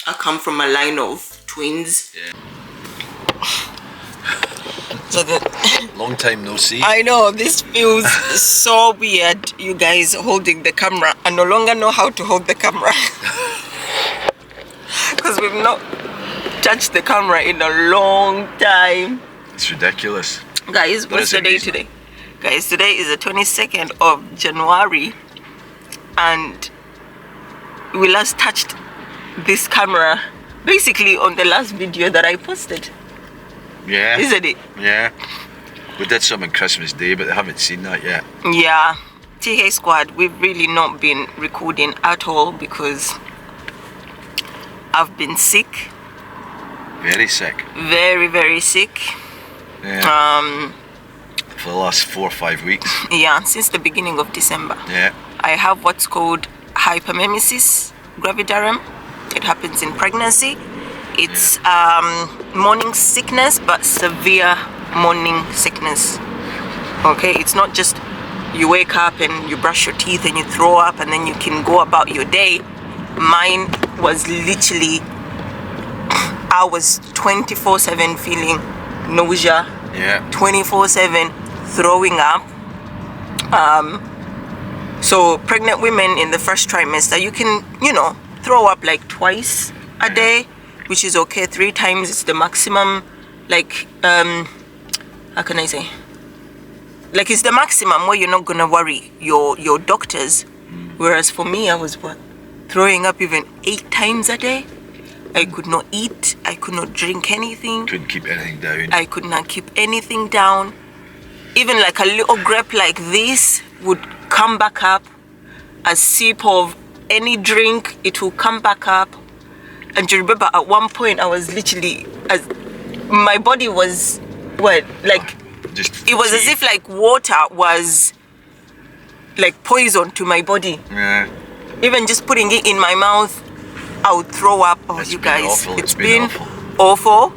I come from a line of twins. Yeah. So that long time no see. I know this feels so weird, you guys holding the camera. I no longer know how to hold the camera because we've not touched the camera in a long time. It's ridiculous. Guys, what's the day today? Guys, today is the 22nd of January and we last touched this camera basically on the last video that I posted. Yeah. Isn't it? Yeah. We did some on Christmas Day, but they haven't seen that yet. Yeah. TK Squad, we've really not been recording at all because I've been sick. Very sick. Very, very sick. Yeah. For the last 4 or 5 weeks. Yeah, since the beginning of December. Yeah. I have what's called hyperemesis gravidarum. It happens in pregnancy. It's morning sickness, but severe morning sickness. Okay, it's not just you wake up and you brush your teeth and you throw up and then you can go about your day. Mine was literally, I was 24/7 feeling nausea. Yeah. 24/7 throwing up. So pregnant women in the first trimester, you can, throw up like twice a day, which is okay. 3 times is the maximum. Like, how can I say? Like, it's the maximum where you're not gonna worry your doctors. Whereas for me, I was throwing up even 8 times a day. I could not eat. I could not drink anything. Couldn't keep anything down. I could not keep anything down. Even like a little grape like this would come back up. A sip of any drink, it will come back up. And you remember at one point I was literally, my body was it was as if like water was like poison to my body. Yeah. Even just putting it in my mouth, I would throw up. Oh, It's you been guys, awful. it's been awful.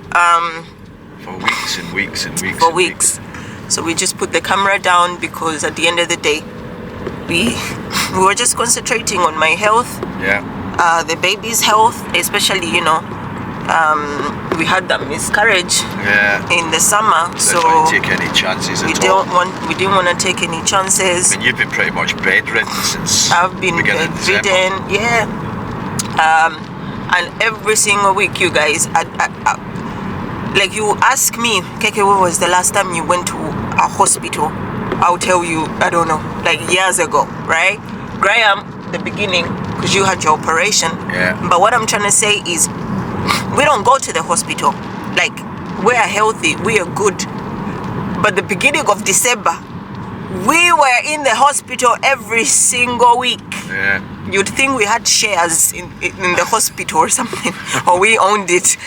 For weeks and weeks and weeks. For weeks. So we just put the camera down because at the end of the day, we were just concentrating on my health. Yeah. The baby's health, especially, we had that miscarriage in the summer, so take any chances we didn't want to take any chances. And you've been pretty much bedridden since I've been bedridden, yeah. And every single week, you guys, like you ask me, Keke, when was the last time you went to a hospital? I'll tell you, I don't know, like years ago, right? Graham, the beginning, because you had your operation. Yeah. But what I'm trying to say is, we don't go to the hospital. Like, we are healthy, we are good. But the beginning of December, we were in the hospital every single week. Yeah. You'd think we had shares in the hospital or something, or we owned it.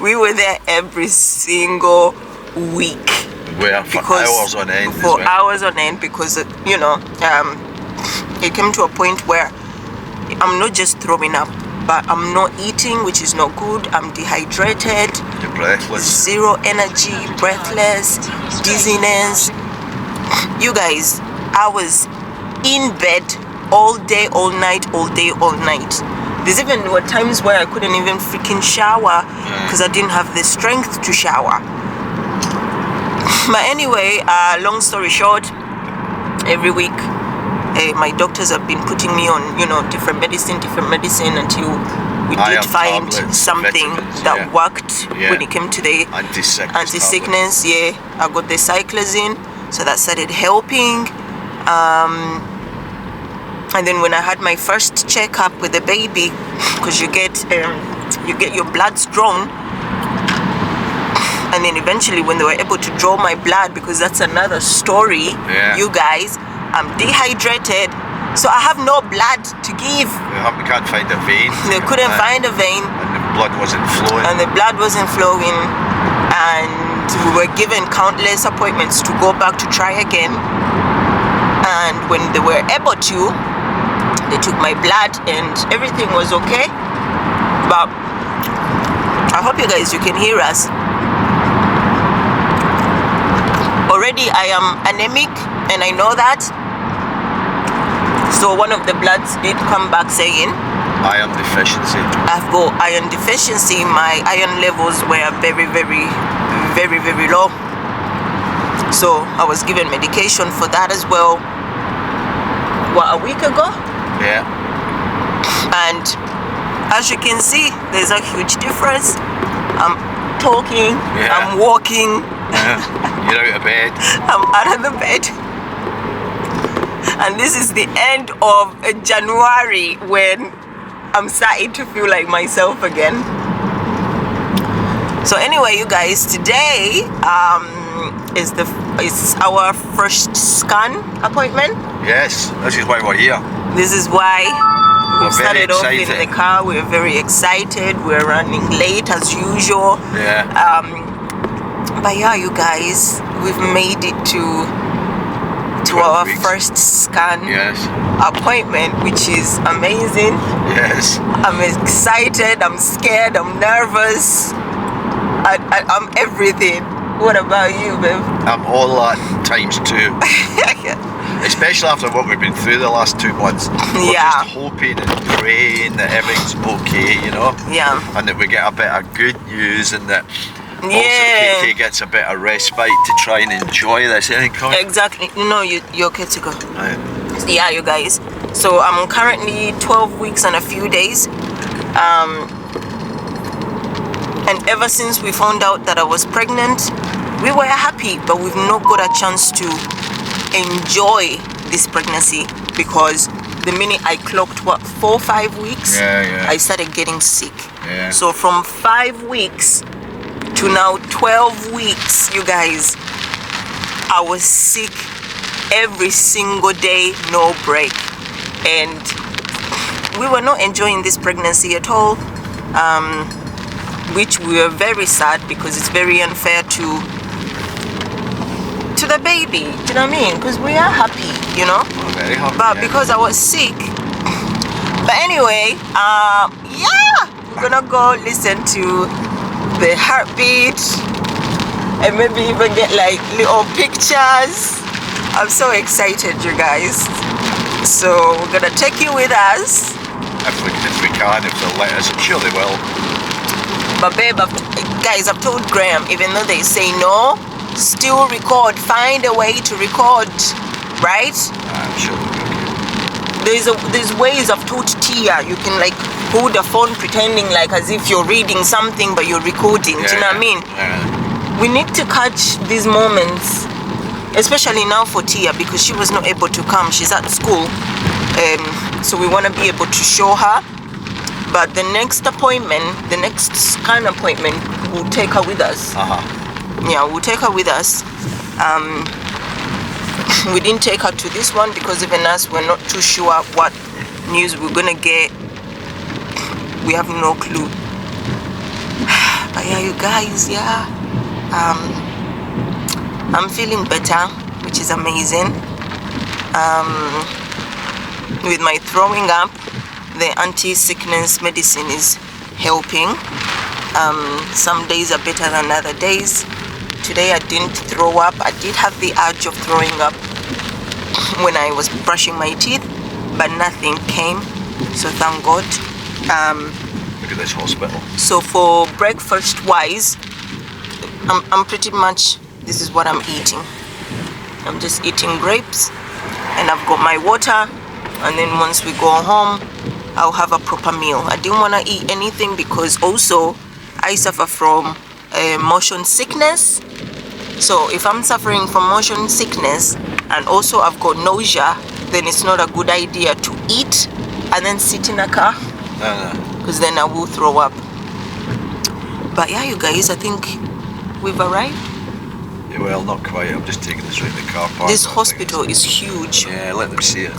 We were there every single week. Where for hours on end. For hours on end, because it came to a point where I'm not just throwing up, but I'm not eating, which is not good. I'm dehydrated. You're breathless. Zero energy, breathless, dizziness. You guys, I was in bed all day, all night, all day, all night. There's even were times where I couldn't even freaking shower because I didn't have the strength to shower. But anyway, long story short, every week my doctors have been putting me on, different medicine until we did find something that worked when it came to the anti-sickness. Yeah, I got the cyclazine, so that started helping. And then when I had my first checkup with the baby, because you get your bloods drawn, and then eventually when they were able to draw my blood, because that's another story, you guys, I'm dehydrated, so I have no blood to give. We can't find a vein. They couldn't find a vein. And the blood wasn't flowing. And we were given countless appointments to go back to try again. And when they were able to, they took my blood and everything was okay. But I hope you can hear us. Already I am anemic and I know that. So one of the bloods did come back saying Iron deficiency. I've got iron deficiency. My iron levels were very, very, very, very low. So I was given medication for that as well. What, a week ago? Yeah. And as you can see, there's a huge difference. I'm talking, I'm walking. Yeah. You're out of bed. I'm out of the bed. And this is the end of January when I'm starting to feel like myself again. So anyway, you guys, today is our first scan appointment. Yes, this is why we're here. This is why we started off in excited. the car. We're very excited. We're running late as usual. Yeah. But yeah, you guys, we've made it to 12 our weeks. first scan Yes. appointment, which is amazing. Yes. I'm excited, I'm scared, I'm nervous. I'm everything. What about you, babe? I'm all that times 2. Especially after what we've been through the last 2 months. We're Yeah. just hoping and praying that everything's okay, you know? Yeah. And that we get a bit of good news and that also Yeah. KK gets a bit of respite to try and enjoy this. Anything coming? Exactly. No, you're okay to go. Right. Yeah, you guys. So I'm currently 12 weeks and a few days. And ever since we found out that I was pregnant, we were happy, but we've not got a chance to enjoy this pregnancy because the minute I clocked 4 or 5 weeks, I started getting sick. Yeah. So from 5 weeks to now 12 weeks, you guys, I was sick every single day, no break. And we were not enjoying this pregnancy at all, which we were very sad because it's very unfair to the baby. Do you know what I mean? Because we are happy, you know. Very happy. But because I was sick. But anyway, yeah, we're gonna go listen to the heartbeat and maybe even get like little pictures. I'm so excited, you guys. So we're gonna take you with us. If we can, if they'll let us, I'm sure they will. But babe, guys, I've told Graham, even though they say no, still record. Find a way to record, right? I'm sure they'll be okay. There's ways. I've told Tia, you can like hold the phone pretending like as if you're reading something but you're recording. Do you know what I mean? Yeah. We need to catch these moments, especially now for Tia because she was not able to come. She's at school, so we want to be able to show her. But the next appointment, the next scan appointment, we'll take her with us. Yeah, we'll take her with us. We didn't take her to this one because even us, we're not too sure what news we're gonna get. We have no clue. But yeah, you guys, yeah. I'm feeling better, which is amazing. With my throwing up, the anti-sickness medicine is helping. Some days are better than other days. Today I didn't throw up. I did have the urge of throwing up when I was brushing my teeth, but nothing came, so thank God. Look at this hospital. So for breakfast wise, I'm pretty much, this is what I'm eating. I'm just eating grapes and I've got my water, and then once we go home I'll have a proper meal. I didn't want to eat anything because also I suffer from motion sickness. So if I'm suffering from motion sickness and also I've got nausea, then it's not a good idea to eat and then sit in a car, because then I will throw up. But yeah, you guys, I think we've arrived. Yeah, well, not quite. I'm just taking this right in the car park. This hospital is huge. Yeah, let them see it.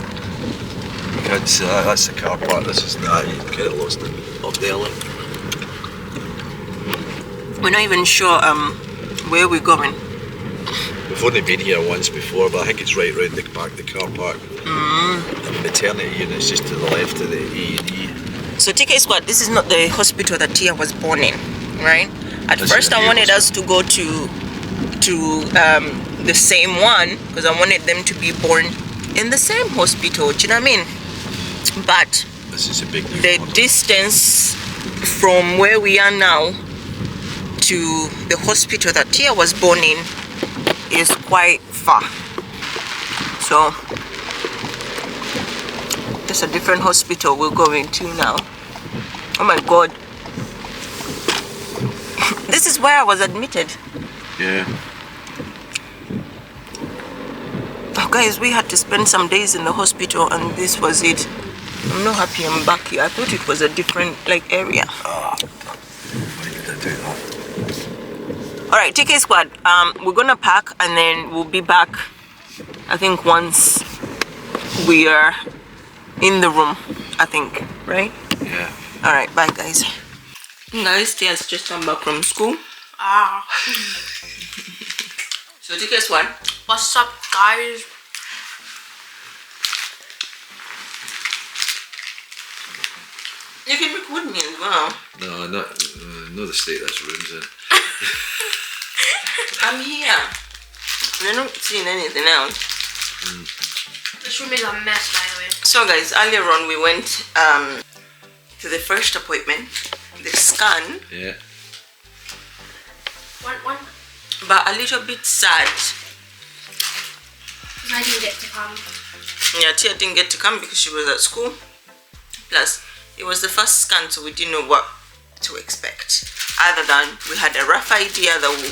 You can't see that. That's the car park. This is that. You get it lost up there. Look. We're not even sure where we're going. We've only been here once before, but I think it's right round the back of the car park. The maternity unit's just to the left of the E&E. So TK Squad, this is not the hospital that Tia was born in, right? At first I wanted us to go to the same one because I wanted them to be born in the same hospital. Do you know what I mean? But The This is a big new The model. distance from where we are now to the hospital that Tia was born in is quite far. So it's a different hospital we're going to now. Oh my god. This is where I was admitted. Yeah. Oh, guys, we had to spend some days in the hospital and this was it. I'm not happy I'm back here. I thought it was a different area. Why did I do that? Alright, TK squad, we're gonna pack and then we'll be back, I think, once we are in the room, I think, right? Yeah. Alright, bye guys. Guys, Tia's just come back from school. So TK squad, What's up, guys? you can record me as well. No, not the state this room's in. I'm here. You're not seeing anything else. This room is a mess, by the way. So guys, earlier on we went to the first appointment, the scan, Yeah. One. but a little bit sad. I didn't get to come. Yeah, Tia didn't get to come because she was at school. Plus, it was the first scan, so we didn't know what to expect. Other than we had a rough idea that we,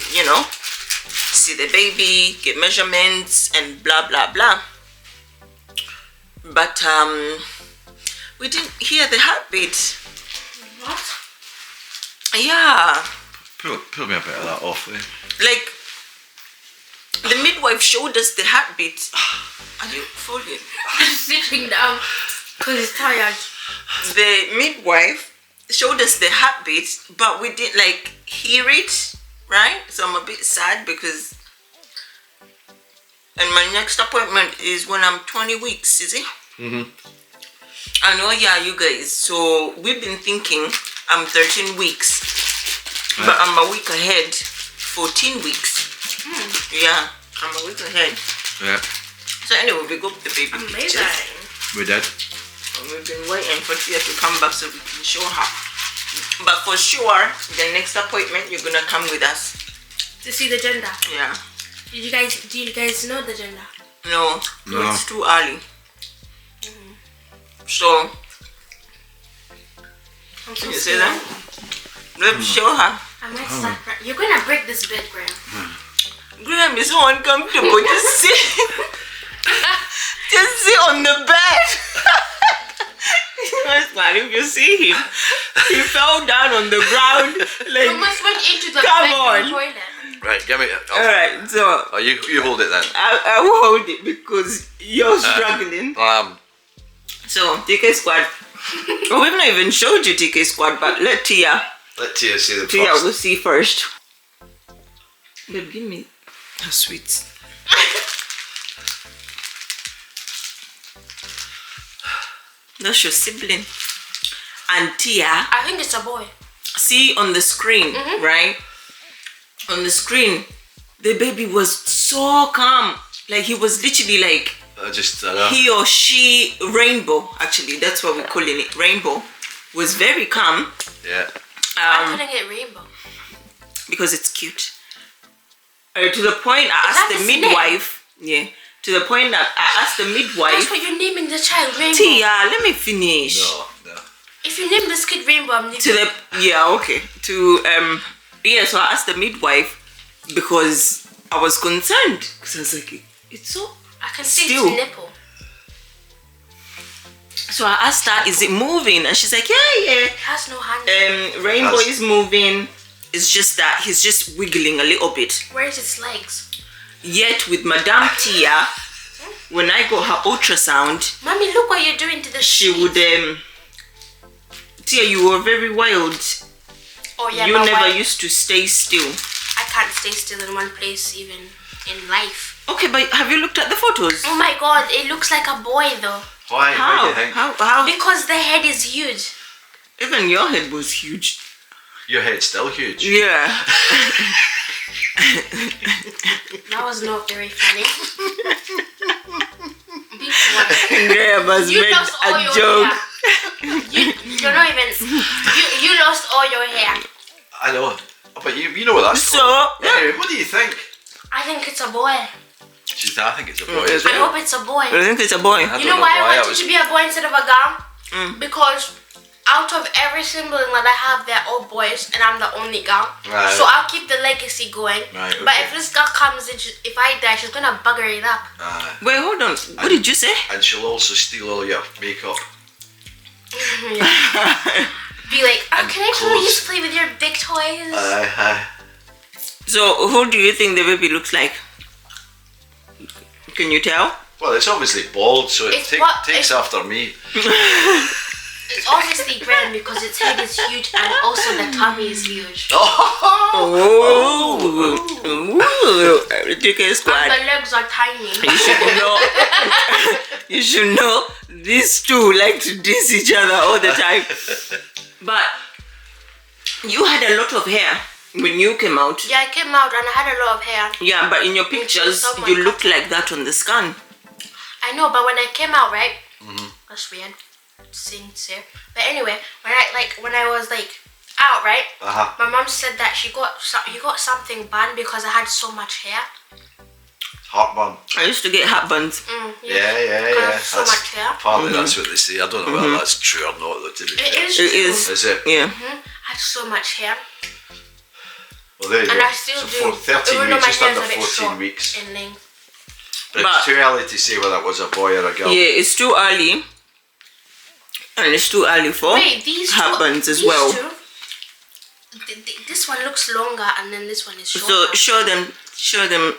see the baby, get measurements, and blah blah blah. But we didn't hear the heartbeat. What? Yeah, Pull me a bit of that off there. like the midwife showed us the heartbeat. Are you falling? I'm sitting down because it's tired. The midwife showed us the heartbeat, but we didn't hear it, right? So I'm a bit sad because, and my next appointment is when I'm 20 weeks, is it? Mm-hmm. I know, yeah, you guys. So we've been thinking I'm 13 weeks, but I'm a week ahead, 14 weeks. Yeah, I'm a week ahead. Yeah. So anyway, we got the baby pictures. Amazing. We did. And we've been waiting for Tia to come back so we can show her. But for sure, the next appointment, you're gonna come with us. To see the gender. Yeah. Do you guys know the gender? No, No. it's too early. So, I'm so can you see scared. that? Let's show her. I might start crying. You're gonna break this bed, Graham. Graham is so uncomfortable. Just sit on the bed. That's why if you see him, he fell down on the ground. You almost went into the Come bedroom on. toilet. Right, give me it. Alright, so Oh, you hold it then. I will hold it because you're struggling. So, TK squad. Oh, we've not even showed you TK squad, but let Tia Tia see the Tia first. will see first. Babe, give me a sweet. That's your sibling. And Tia, I think it's a boy. see on the screen, right? On the screen, the baby was so calm. Like he was literally like he or she, rainbow, actually, that's what we're calling it, rainbow, was very calm. Yeah. I couldn't get rainbow. Because it's cute. To the point I asked the midwife, to the point that I asked the midwife, That's what you're naming the child, Rainbow. Tia, let me finish. No. If you name this kid Rainbow, I'm naming So I asked the midwife because I was concerned. Because I was like, it's so I can see still. its nipple. So I asked her, is it moving? And she's like, yeah. It has no hand. Rainbow is moving. It's just that he's just wiggling a little bit. Where's its legs? Yet with Madame Tia, when I got her ultrasound, Mommy, look what you're doing to the she sheet. would Tia, you were very wild. Oh yeah, You but never why? used to stay still. I can't stay still in one place even in life. Okay, but have you looked at the photos? Oh my god, it looks like a boy though. Why? Why do How? you think? How? Because the head is huge. Even your head was huge. Your head's still huge. Yeah. That was not very funny. Be quiet. Graham has You made lost all a your joke. hair. You're not even. You lost all your hair. I know. But you know what that's So, called. Anyway, what do you think? I think it's a boy. I think it's a boy. Is I hope it's a boy. I think it's a boy. I You don't know why I why want it to be a boy instead of a girl? Because out of every sibling that I have, they're all boys, and I'm the only girl. Right. So I'll keep the legacy going. Right, But okay. if this girl comes in, if I die, she's gonna bugger it up. Wait, hold on. What did you say? And she'll also steal all your makeup. Be like, oh, And can I clothes. please play with your big toys? So, who do you think the baby looks like? Can you tell? Well, it's obviously bald, so it It's takes after me. It's obviously grand because its head is huge and also the tummy is huge. Oh, DK And squad. the legs are tiny. You should know. You should know. These two like to diss each other all the time. But you had a lot of hair when you came out. Yeah, I came out and I had a lot of hair. Yeah, but in your pictures, someone you looked like that on the scan. I know, but when I came out, right? That's weird. Saying here. But anyway, when I was out, right? My mom said that you got something bad because I had so much hair. Heartburn. I used to get heartburns. Yeah. So much hair. Apparently that's what they say. I don't know whether that's true or not, though, to be fair. It is It true. is. Is it? Yeah. I had so much hair. Well, there you And go. I still So do. 13 Even though weeks, my just hair's under a bit 14 short weeks. in length. But But- it's too early to say whether it was a boy or a girl. Yeah, it's too early. And it's too early for Wait, these heartburns as these well. two, this one looks longer and then this one is shorter. So show them.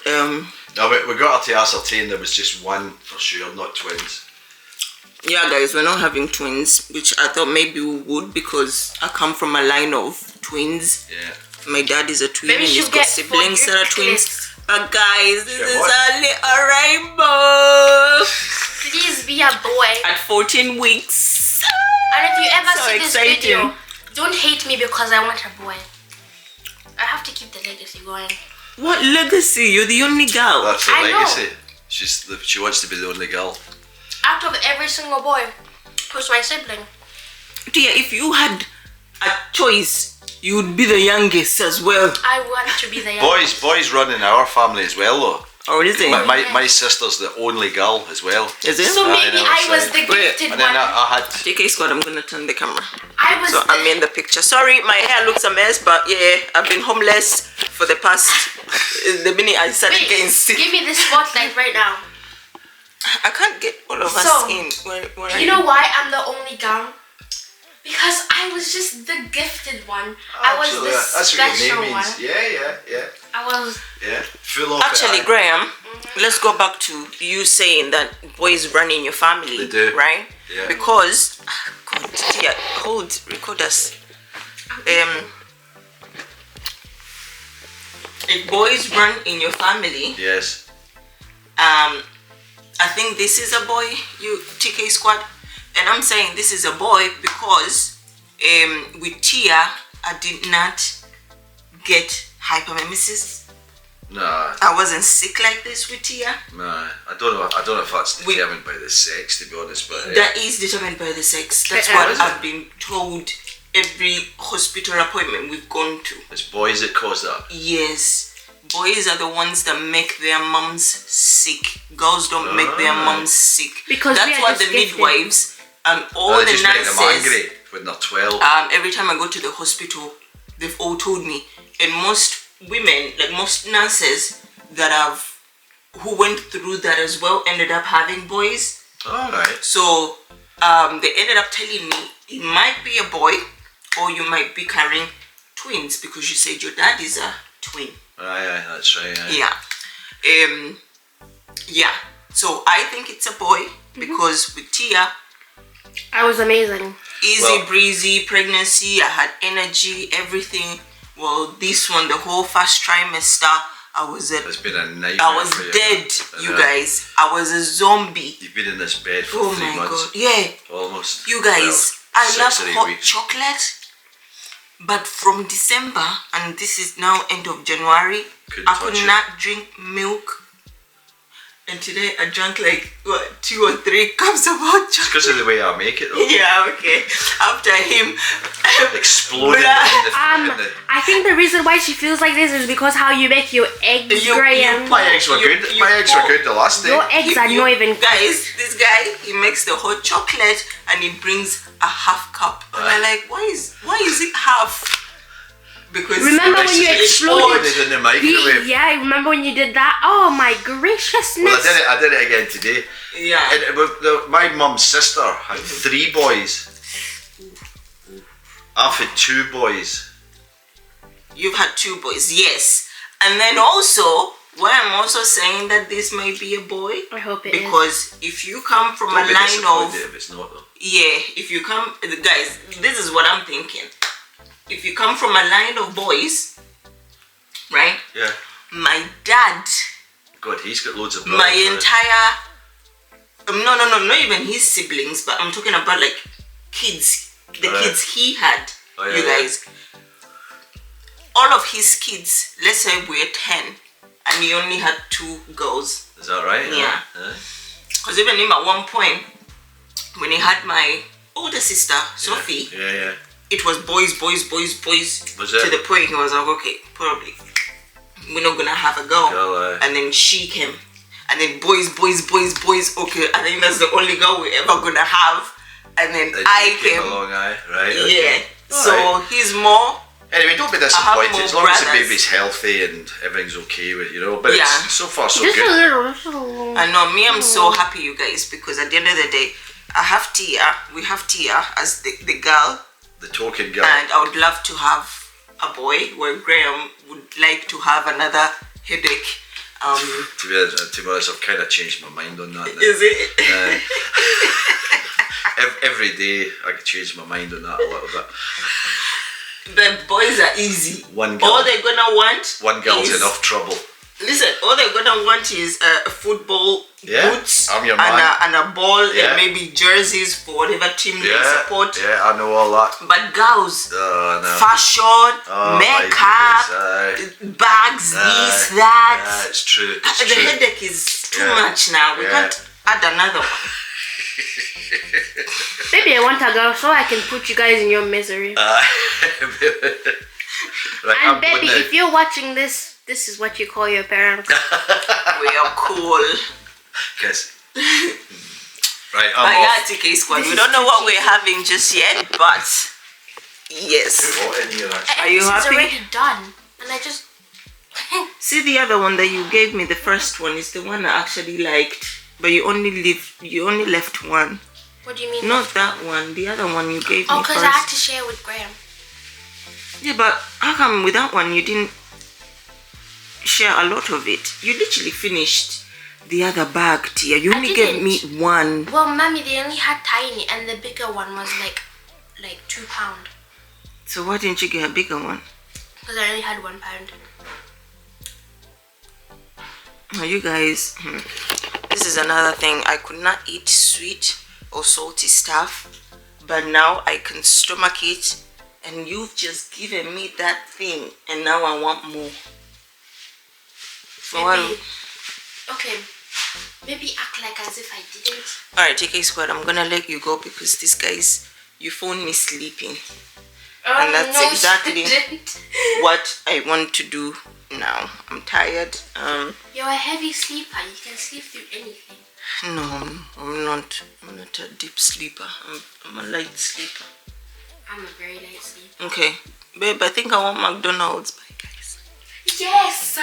No, but we got her to ascertain there was just one for sure, not twins. Yeah, guys, we're not having twins, which I thought maybe we would because I come from a line of twins. Yeah. My dad is a twin Maybe and he's she'll got get siblings that are twins. clips. But guys, this Get is what? only a rainbow Please be a boy. at 14 weeks. And if you ever So see this exciting. video, don't hate me because I want a boy. I have to keep the legacy going. What legacy? You're the only girl. That's her I know. legacy. She wants to be the only girl. Out of every single boy, who's my sibling? Tia, if you had a choice, you would be the youngest as well. I want to be the youngest. Boys run in our family as well, though. Or is it? My sister's the only girl as well. Is it? So maybe I was the Wait, gifted And then one. I had. TK Squad, I'm gonna turn the camera. I was So I'm in the picture. Sorry, my hair looks a mess, but yeah, I've been homeless for the past. The minute I started Wait, getting sick, give me the spotlight right now. I can't get all of us So, in. Where You know why I'm the only girl? Because I was just the gifted one. I was Actually, the that's what special your name one. means. Yeah. I was. Yeah. Full of Actually, it. Graham, let's go back to you saying that boys run in your family. They do. Right? Yeah. Because, God, yeah, record us. If boys run in your family, Yes. I think this is a boy, you TK Squad, and I'm saying this is a boy because with Tia, I did not get hyperemesis. Nah. I wasn't sick like this with Tia. Nah. I don't know if that's determined by the sex, to be honest, but That is determined by the sex. That's Yeah. what Is it? I've been told every hospital appointment we've gone to. it's boys that cause that. Yes. Boys are the ones that make their mums sick. Girls don't make their mums sick. Because we that's are what just the gifted. midwives and all They the just make them nurses. angry when they're 12. Every time I go to the hospital, they've all told me, and most women, like most nurses who went through that as well, ended up having boys. Alright. So they ended up telling me it might be a boy, or you might be carrying twins because you said your dad is a twin. Aye, that's right. Aye. Yeah. Yeah. So I think it's a boy because with Tia, I was amazing. easy breezy pregnancy, I had energy, everything. Well, this one, the whole first trimester, It's been a nightmare. I was for you, dead, man. you guys. I was a zombie. You've been in this bed for Oh 3 my months. god. Yeah. Almost. You guys, Well, I love 6 or 8 hot weeks. chocolate. But from December, and this is now end of January, Couldn't I touch could it. not drink milk. And today I drank like, what, 2 or 3 cups of hot chocolate. It's because of the way I make it though. Yeah, okay. After him exploding I think the reason why she feels like this is because how you make your eggs, Graham. My eggs were good. My eggs were good the last day. Your eggs are not even... Guys, this guy, he makes the hot chocolate and he brings a half cup. And I'm like, why is it half? Because remember when you exploded in the microwave? Yeah, remember when you did that? Oh my graciousness! Well, I did it again today. Yeah. And my mum's sister had 3 boys. I've had 2 boys. You've had 2 boys, yes. And then also, why I'm also saying that this might be a boy. I hope it because if you come from a line of... if it's not though. Yeah, if you come... Guys, this is what I'm thinking. If you come from a line of boys, right? Yeah. My dad... God, he's got loads of brothers. My entire... No, not even his siblings, but I'm talking about like kids. The kids he had, you guys. All of his kids, let's say we're 10, and he only had 2 girls. Is that right? Yeah. Because even him at one point, when he had my older sister, Sophie, it was boys. Was it? To the point he was like, okay, probably we're not gonna have a girl. And then she came. And then boys. Okay, I think that's the only girl we're ever gonna have. And then I came along, right? Yeah. So he's more. Anyway, don't be disappointed as long as the baby's healthy and everything's okay with but it's so far so just good. Just a little. I know, me, I'm so happy, you guys, because at the end of the day, I have Tia. We have Tia as the girl, the token girl, and I would love to have a boy. Where Graham would like to have another headache. To be honest, I've kind of changed my mind on that now. Is it? Every day I could change my mind on that a little bit. The boys are easy. One girl. All they're gonna want. One girl's enough trouble. Listen, all they're gonna want is a football, boots, I'm your man. And a ball, and maybe jerseys for whatever team they support. Yeah, I know all that. But girls, fashion, makeup, bags, this, that. Yeah, it's true. The headache is too much now. We can't add another one. Maybe I want a girl so I can put you guys in your misery. And baby, if you're watching this, this is what you call your parents. We are cool. Guys. Right, I'm off. TK Squad. We don't know what we're having just yet, but yes. Are you happy? It's already done. And I just... See the other one that you gave me, the first one, is the one I actually liked. But you only left one. What do you mean? Not that one, the other one you gave me Oh, because I had to share with Graham. Yeah, but how come with that one you didn't share a lot of it? You literally finished the other bag, Tia. You only gave me one. Well, Mommy, they only had tiny, and the bigger one was like £2. So why didn't you get a bigger one? Because I only had £1. Oh, you guys, this is another thing. I could not eat sweet or salty stuff, but now I can stomach it, and you've just given me that thing, and now I want more. So okay, maybe act like as if I didn't. Alright, TK Squad, I'm gonna let you go because this guy's, you phoned me sleeping. And that's exactly what I want to do now. I'm tired. You're a heavy sleeper. You can sleep through anything. No, I'm not. I'm not a deep sleeper. I'm a light sleeper. I'm a very light sleeper. Okay, babe, I think I want McDonald's. Bye, guys. Yes.